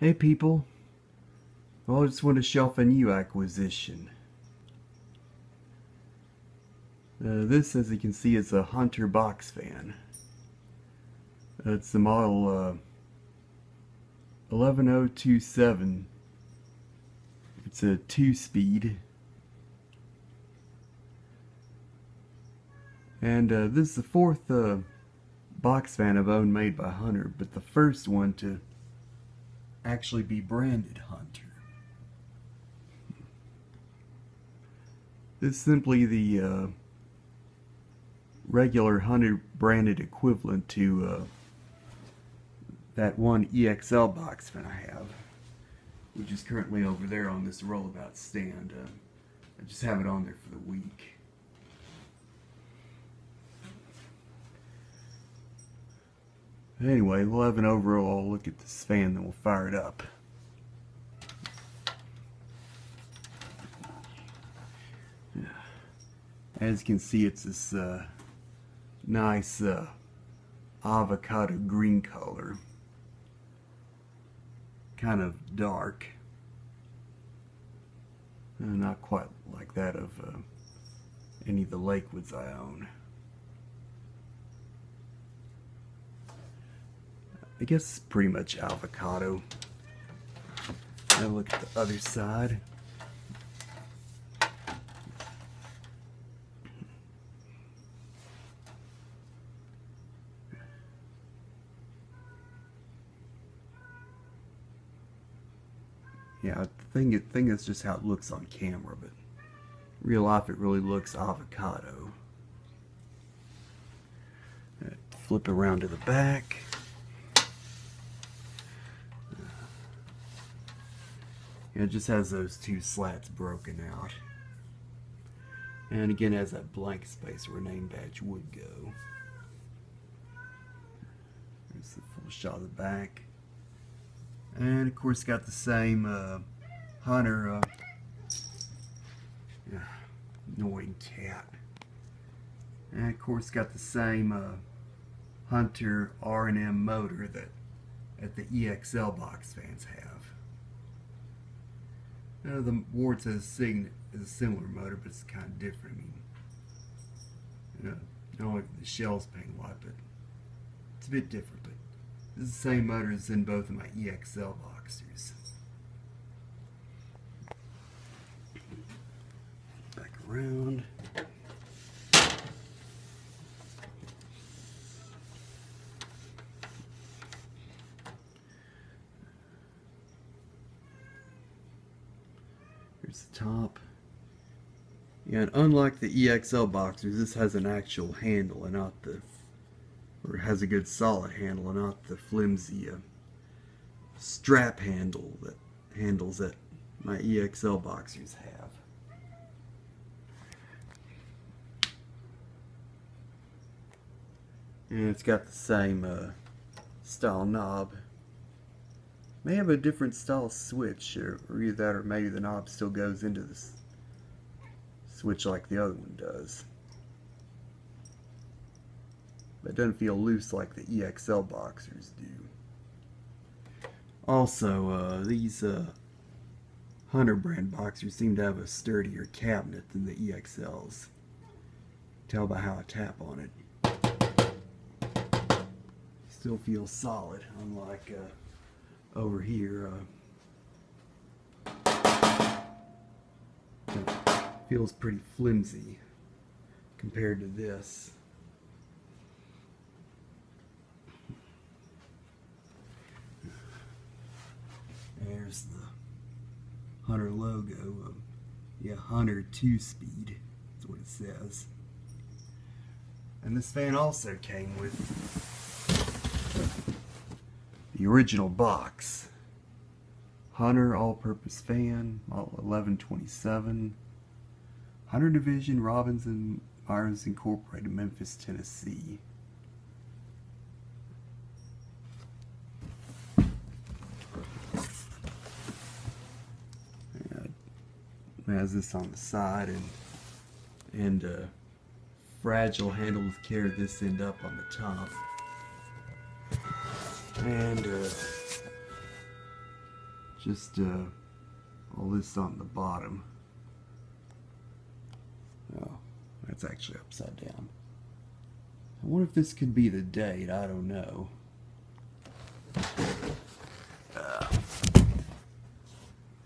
Hey people, well, I just want to show off a new acquisition. This, as you can see, is a Hunter box fan. It's the model 11027. It's a 2-speed. And this is the fourth box fan I've owned made by Hunter, but the first one to actually be branded Hunter. This is simply the regular Hunter branded equivalent to that one EXL box fan I have, which is currently over there on this rollabout stand. I just have it on there for the week. Anyway, we'll have an overall look at this fan, then we'll fire it up. As you can see, it's this nice avocado green color. Kind of dark. Not quite like that of any of the Lakewoods I own. I guess it's pretty much avocado. Now look at the other side. Yeah, the thing is just how it looks on camera, but in real life it really looks avocado. Flip around to the back. It just has those two slats broken out. And again, it has that blank space where a name badge would go. There's the full shot of the back. And of course, got the same Hunter annoying cat. And of course, got the same Hunter R&M motor that the EXL box fans have. The Ward says is a similar motor, but it's kind of different. I mean, not only the shell's paint white, but it's a bit different. But this is the same motor as in both of my EXL boxers. Back around. Here's the top. Yeah, and unlike the EXL boxers, this has an actual handle and not the, or has a good solid handle and not the flimsy strap handle that handles that my EXL boxers have. And it's got the same style knob. May have a different style switch, or either that or maybe the knob still goes into this switch like the other one does. But it doesn't feel loose like the EXL boxers do. Also, these Hunter brand boxers seem to have a sturdier cabinet than the EXLs. Tell by how I tap on it. Still feels solid, unlike over here. Feels pretty flimsy compared to this. There's the Hunter logo. Yeah, Hunter 2-speed is what it says. And this fan also came with the original box. Hunter all-purpose fan, model 1127. Hunter Division, Robbins and Myers Incorporated, Memphis, Tennessee. It has this on the side and fragile handle with care this end up on the top. And Just all this on the bottom. Oh, that's actually upside down. I wonder if this could be the date. I don't know.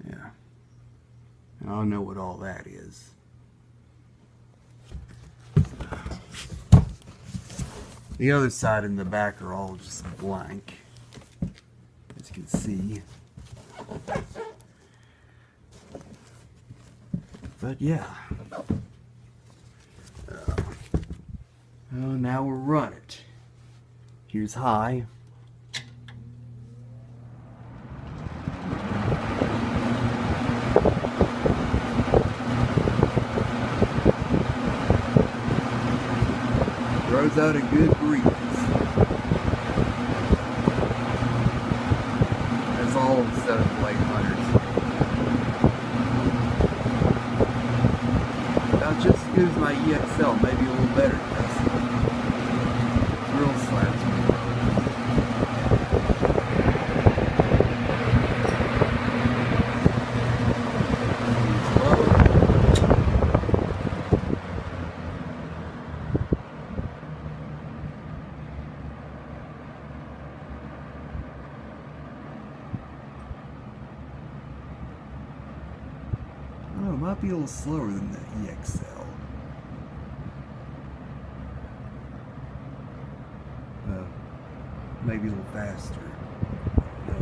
Yeah. I don't know what all that is. The other side and the back are all just blank, as you can see. But yeah. Now we'll run it. Here's high. Throws out a good breeze. That's all of 7-800s. About just as good as my EXL, maybe a little better. Real slaps me. Oh, it might be a little slower than the EXL. Maybe a little faster. No.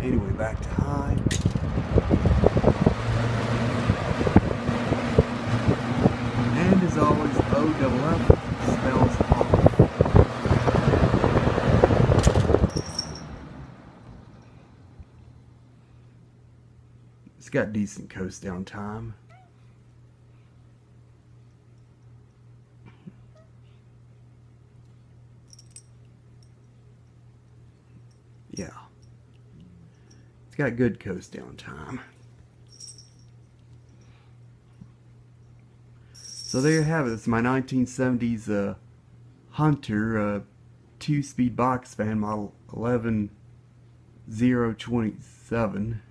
Anyway, back to high. And as always, OFF spells off. It's got decent coast down time. Yeah. It's got good coast down time. So there you have it. It's my 1970s Hunter 2-speed box fan model 11027.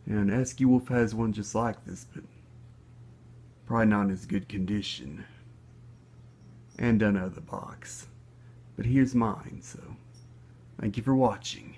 And Esky Wolf has one just like this, but probably not in as good condition. And done out of the box. But here's mine, so thank you for watching.